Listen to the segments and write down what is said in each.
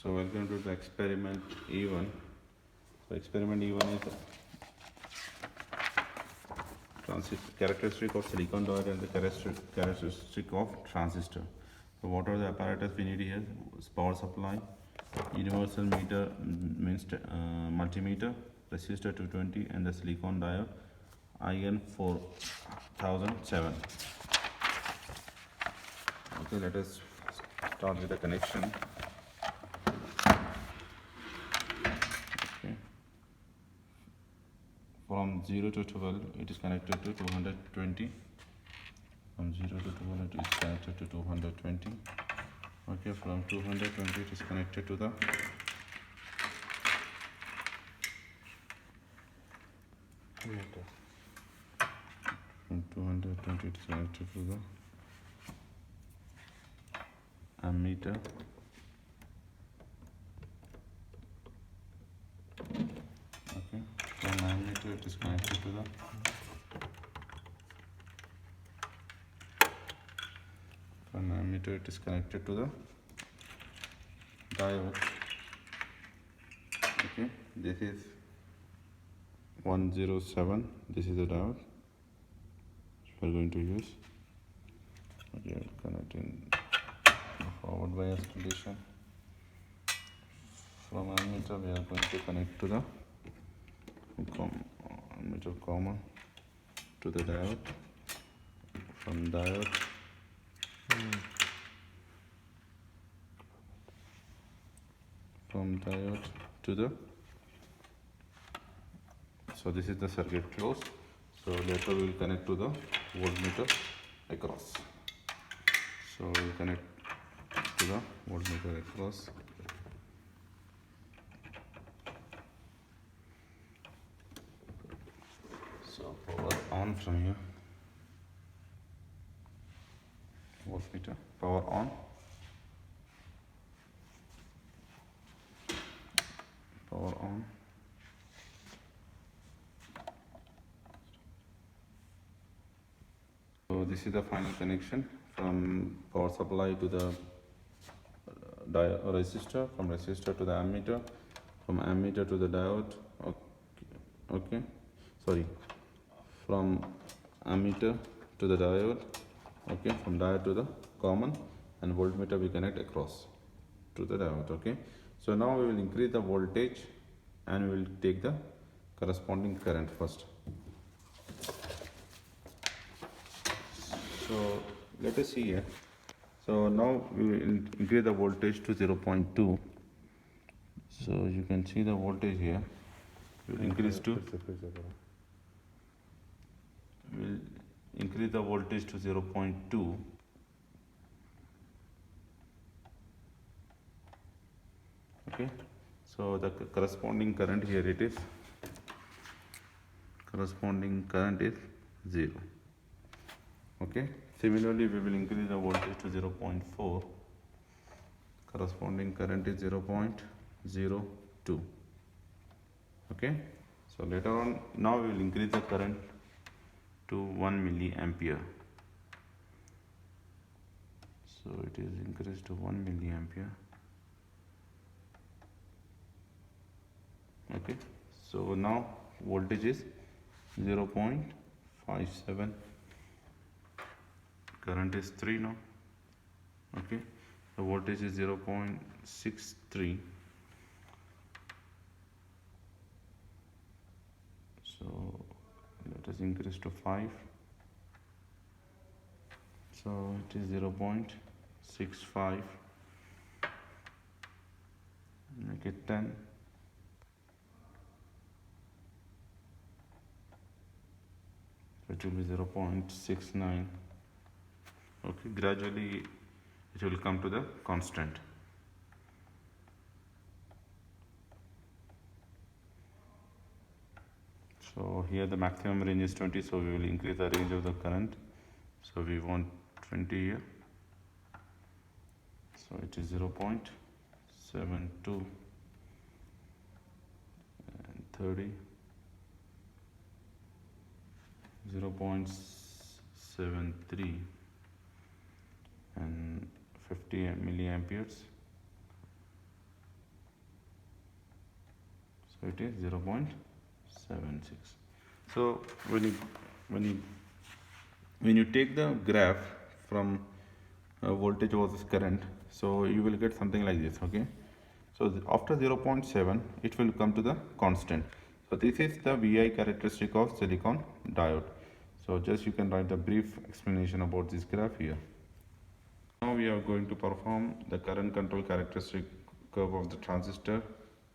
So welcome to the experiment E1. So experiment E1 is characteristic of silicon diode and the characteristic of transistor. So what are the apparatus we need here? Power supply, universal meter means multimeter, resistor 220 and the silicon diode IN 4007. Okay, let us start with the connection. Okay. From 0 to 12 it is connected to 220. From 0 to 12 it is connected to 220. Okay, from 220 it is connected to the meter. From 220 it is connected to the ammeter. Okay, from ammeter it is connected to the ammeter it is connected to the diode. Okay, this is 107. This is the diode we are going to use. Okay, connecting the forward bias condition. From ammeter we are going to connect to the ammeter common to the diode. From diode to the, so this is the circuit closed. So later we will connect to the voltmeter across. So we will connect to the voltmeter across. So power on from here. Voltmeter, power on. Power on. So this is the final connection from power supply to the resistor, from resistor to the ammeter, from ammeter to the diode. Okay. Sorry, from ammeter to the diode. Okay, from diode to the common, and voltmeter we connect across to the diode. Okay, so now we will increase the voltage and we will take the corresponding current first. So let us see here. So now we will increase the voltage to 0.2. So you can see the voltage here will increase to the voltage to 0.2. Okay, so the corresponding current here it is, corresponding current is 0. Okay, similarly we will increase the voltage to 0.4. corresponding current is 0.02. Okay, so later on, now we will increase the current to 1 milliampere. So it is increased to 1 milliampere. Okay, so now voltage is 0.57. current is 3 now. Okay, the voltage is 0.63. So let us increase to 5. So it is 0.65. Make it 10. It will be 0.69. Okay, gradually it will come to the constant. So here the maximum range is 20, so we will increase the range of the current. So we want 20 here. So it is 0.72 and 30. 0.73 and 50 milliamperes. So it is 0.76. So when you when you take the graph from voltage versus current, so you will get something like this. Okay, so after 0.7 it will come to the constant. So this is the VI characteristic of silicon diode. So just you can write the brief explanation about this graph here. Now we are going to perform the current control characteristic curve of the transistor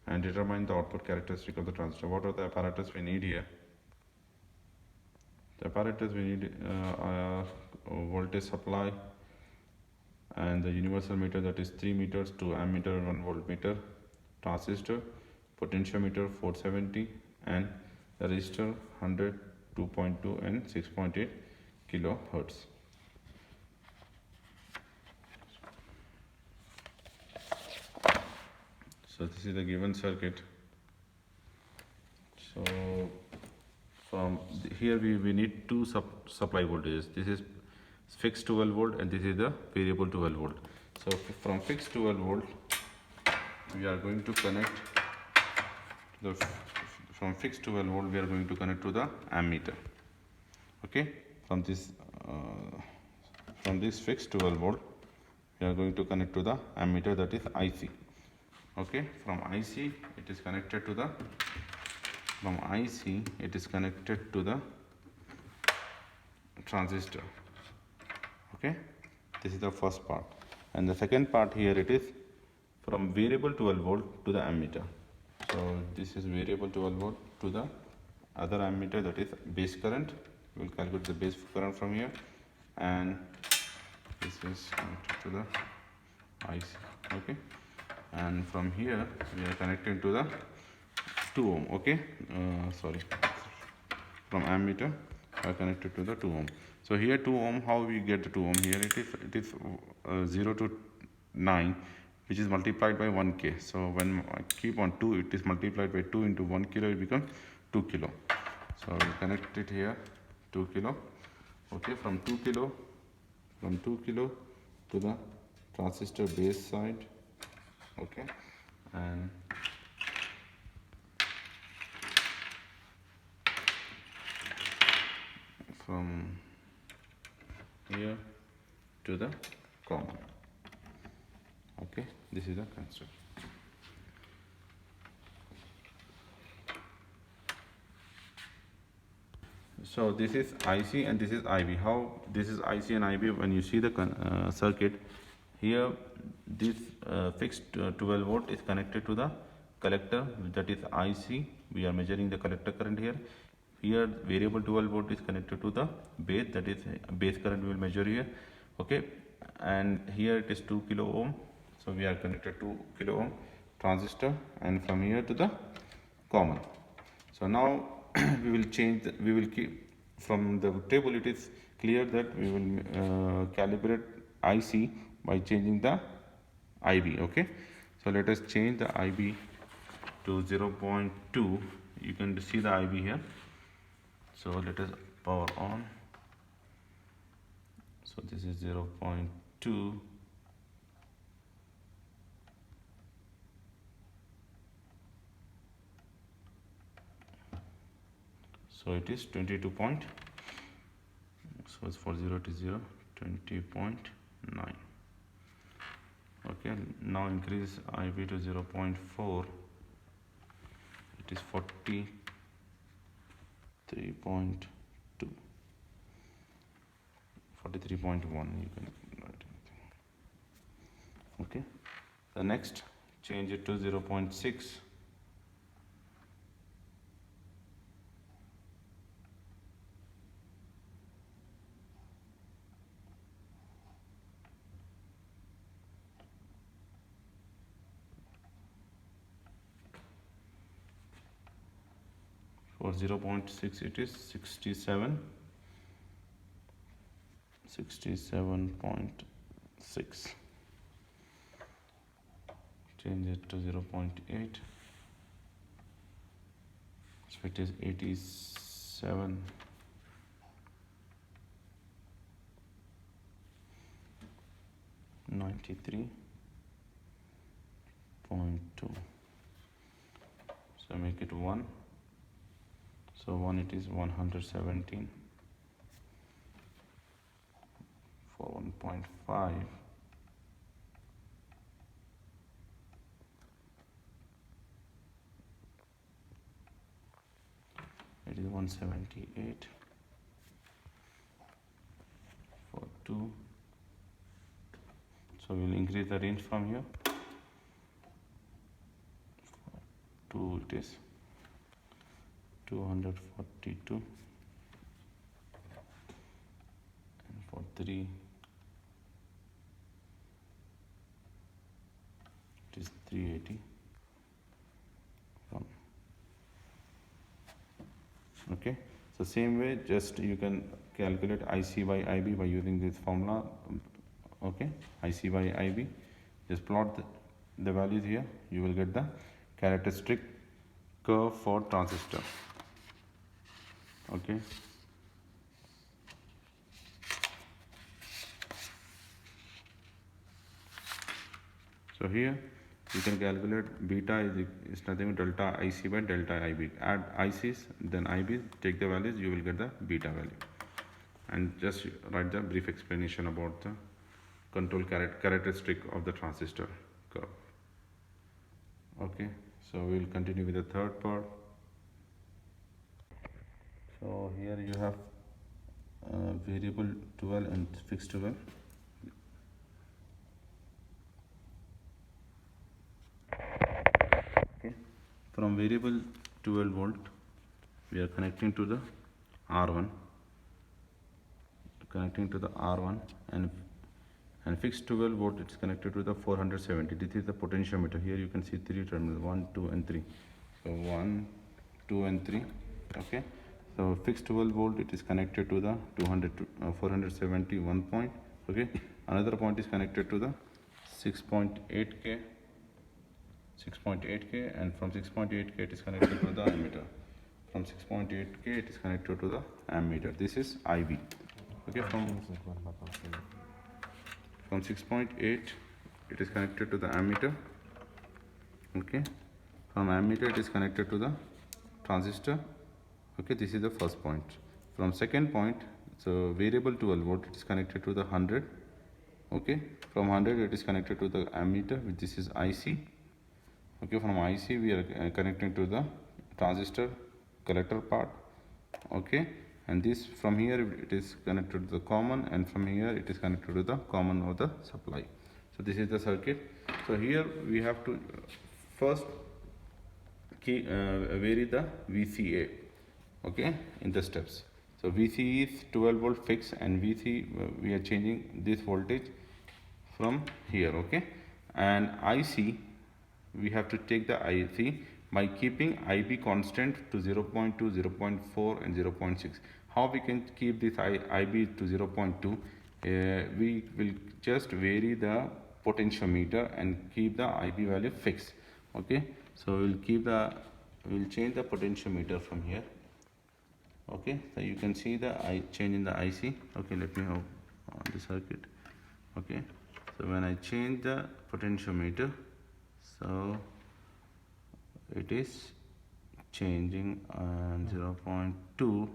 and determine the output characteristic of the transistor. What are the apparatus we need here? The apparatus we need are voltage supply and the universal meter, that is 3 meters, 2 ammeter, 1 voltmeter, transistor, potentiometer 470, and the resistor 100, 2.2 and 6.8 kilohertz. So this is the given circuit. So from here we need two supply voltages. This is fixed 12 volt and this is the variable 12 volt. So from fixed 12 volt we are going to connect from fixed 12 volt we are going to connect to the ammeter. Okay, from this fixed 12 volt we are going to connect to the ammeter, that is IC. Okay, from IC it is connected to the transistor. Okay, this is the first part, and the second part here it is from variable 12 volt to the ammeter. So this is variable 12 volt to the other ammeter, that is base current. We will calculate the base current from here, and this is connected to the IC. Okay, and from here we are connected to the 2 ohm. Okay, from ammeter we are connected to the 2 ohm. So here 2 ohm, how we get the 2 ohm? Here it is 0 to 9, which is multiplied by 1k. So when I keep on 2, it is multiplied by 2 into 1 kilo, it becomes 2 kilo. So we connect it here 2 kilo. Okay, from 2 kilo to the transistor base side. Okay, and from here to the common. Okay, this is the construct. So this is IC and this is IB. How this is IC and IB? When you see the circuit here, this fixed 12 volt is connected to the collector, that is IC. We are measuring the collector current here. Here variable 12 volt is connected to the base, that is base current we will measure here. Okay, and here it is 2 kilo ohm. So we are connected to kilo ohm transistor, and from here to the common. So now we will change we will keep from the table. It is clear that we will calibrate IC by changing the IB. Okay, so let us change the IB to 0.2. You can see the IB here. So let us power on. So this is 0.2. So it is 22 point. So it's for 0 to 0, 20.9. Okay, now increase IB to 0.4. It is 43.2. 43.1, you can write anything. Okay, the next, change it to 0.6. For 0.6 it is 67.6. Change it to 0.8. So it is 87. 93.2. So So make it 1. So 1 it is 117 for 1.5. It is 178 for 2. So we will increase the range from here. 2 it is 242, and for 3 it is 380. Okay, so same way, just you can calculate IC by IB by using this formula. Okay, IC by IB, just plot the values here, you will get the characteristic curve for transistor. Okay, so here you can calculate beta is nothing but delta IC by delta IB. Add ICs, then IB, take the values, you will get the beta value. And just write the brief explanation about the control characteristic of the transistor curve. Okay, so we will continue with the third part. So here you have variable 12 and fixed 12. Okay, from variable 12 volt we are connecting to the R1, and fixed 12 volt it is connected to the 470. This is the potentiometer. Here you can see 3 terminals, 1, 2 and 3. So 1, 2 and 3. Okay, so fixed 12 volt it is connected to the 470 one point. Okay, another point is connected to the 6.8k, and from 6.8k it is connected to the ammeter. From 6.8k it is connected to the ammeter. This is IB. Okay, from 6.8 it is connected to the ammeter. Okay, from ammeter it is connected to the transistor. Okay, this is the first point. From second point, so variable 12 volt it is connected to the 100. Okay, from 100 it is connected to the ammeter, which this is IC. Okay, from IC we are connecting to the transistor collector part. Okay, and this from here it is connected to the common, and from here it is connected to the common of the supply. So this is the circuit. So here we have to first vary the VCA. Okay, in the steps. So VC is 12 volt fixed, and VC we are changing this voltage from here. Okay, and IC we have to take the IC by keeping IB constant to 0.2, 0.4 and 0.6. How we can keep this IB to 0.2? We will just vary the potentiometer and keep the IB value fixed. Okay, so we'll change the potentiometer from here. Okay, so you can see the change in the IC. Okay, let me have the circuit. Okay, so when I change the potentiometer, so it is changing 0.2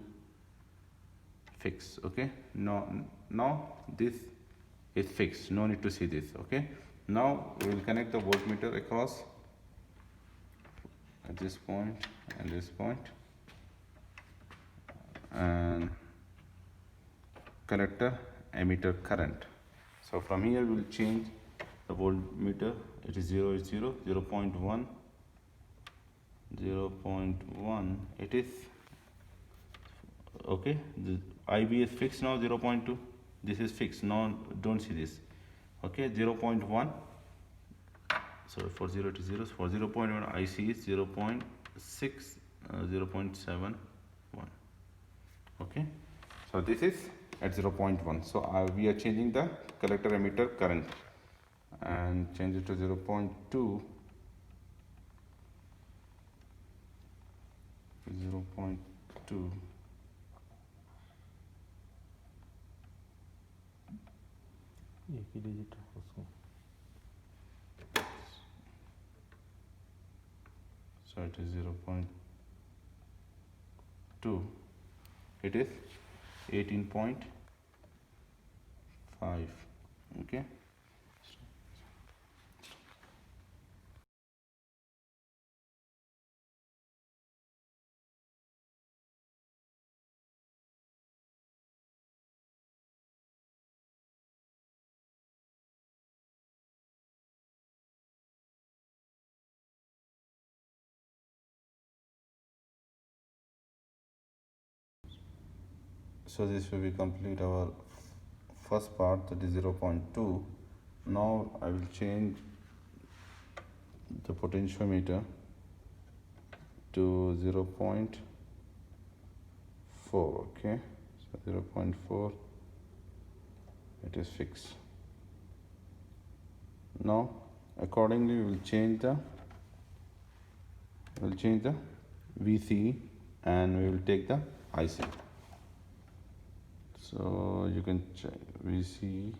fixed. Okay, now this is fixed, no need to see this. Okay, now we will connect the voltmeter across at this point and this point, and collector emitter current. So from here we will change the voltmeter. It is 0, 0, 0.1, 0.1. It is okay. The IB is fixed now, 0.2. This is fixed now, don't see this. Okay, 0.1. So for 0 to 0, for 0.1 IC is 0.6, 0.71. Okay, so this is at 0.1. So we are changing the collector emitter current and change it to 0.2, 0.2. So so it is 0.2, it is 18.5. Okay, so this will be complete our first part, that is 0.2. Now I will change the potentiometer to 0.4. okay, so 0.4, it is fixed. Now accordingly we will change the VC and we will take the IC. So you can check VC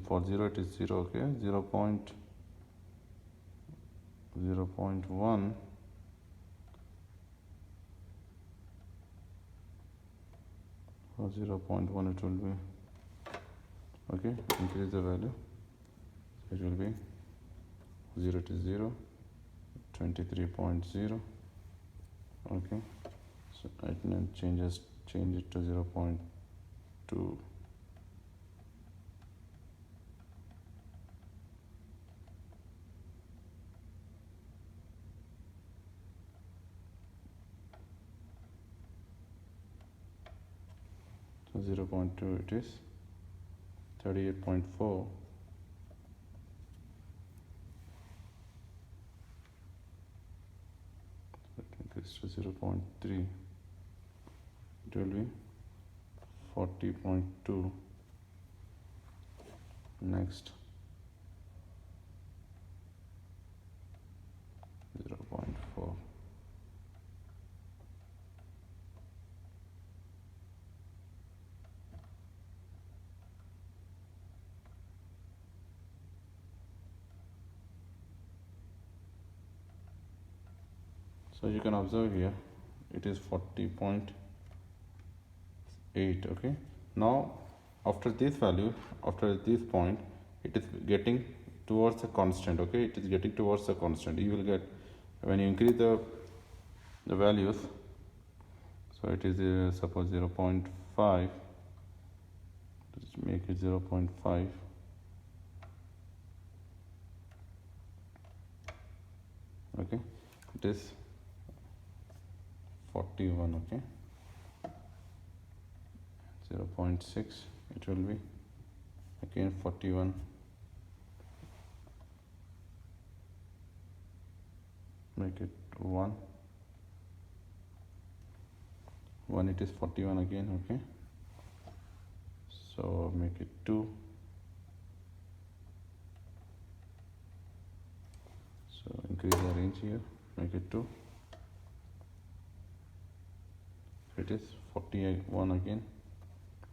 for 0, it is 0. okay, 0.1 for 0.1 it will be, okay, increase the value, so it will be 0 to 0, 23.0. okay, so I can change it to 0.2. So 0.2, it is 38.4. Increase to 0.3, it will be 40.2. Next 0.4. So you can observe here it is 40.8. okay, now after this value, after this point, it is getting towards a constant. okay, it is getting towards a constant. You will get, when you increase the values, so it is suppose 0.5, let's make it 0.5. okay, it is 41. okay, 0.6, it will be again 41. Make it 1, it is 41 again. okay, so make it 2, so increase the range here, make it 2, it is 41 again,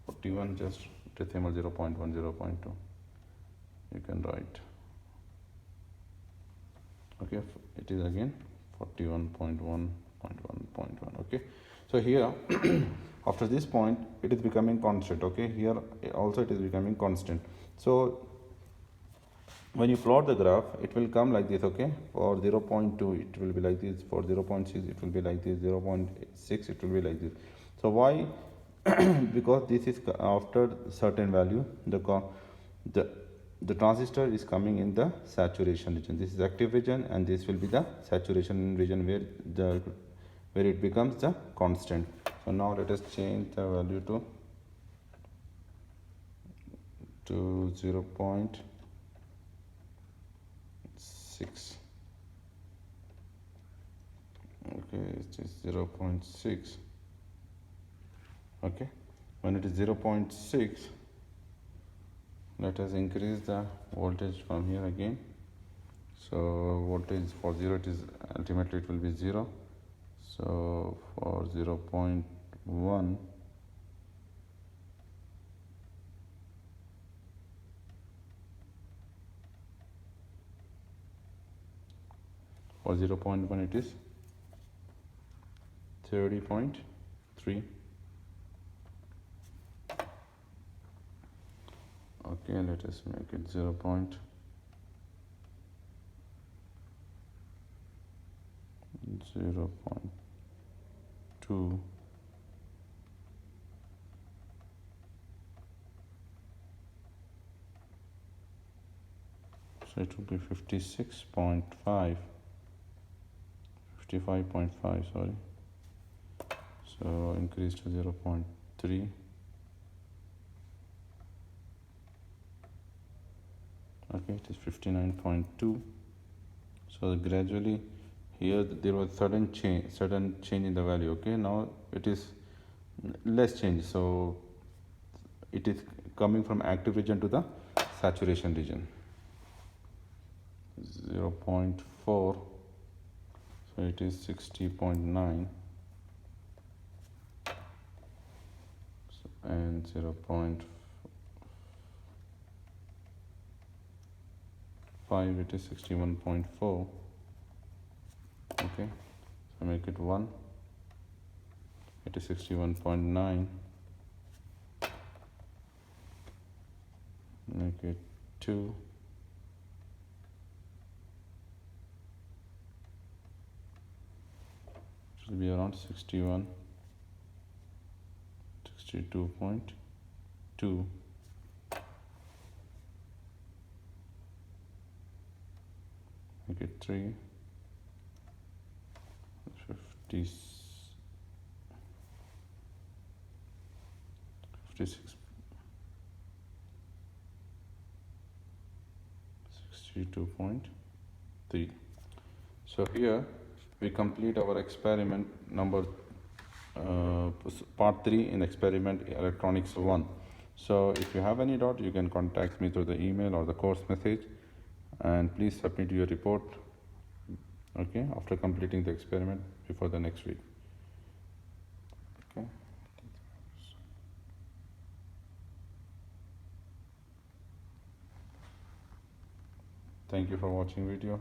41, just decimal 0.1, 0.2 you can write. okay, it is again 41.1.1.1. okay, so here after this point it is becoming constant. okay, here also it is becoming constant. So when you plot the graph, it will come like this. okay, for 0.2 it will be like this, for 0.6 it will be like this, 0.6 it will be like this. So why? Because this is after certain value, the transistor is coming in the saturation region. This is active region and this will be the saturation region where it becomes the constant. So now let us change the value to 0.6. okay, it is 0.6. okay, when it is 0.6, let us increase the voltage from here again. So voltage for 0, it is ultimately it will be 0. So for 0.1, For 0.1 it is 30.3. Okay, let us make it 0.2. So it will be 55.5, sorry. So increase to 0.3. Okay, it is 59.2. So gradually here there was sudden change in the value. Okay, now it is less change, so it is coming from active region to the saturation region. 0.4, so it is 60.9, and 0.5, it is 61.4. Okay, so make it 1, it is 61.9, make it 2, it will be around 62.2. Make it 3, 56, 62.3. So here we complete our experiment number part 3 in experiment electronics 1. So if you have any doubt, you can contact me through the email or the course message, and please submit your report, okay, after completing the experiment before the next week. Okay. Thank you for watching video.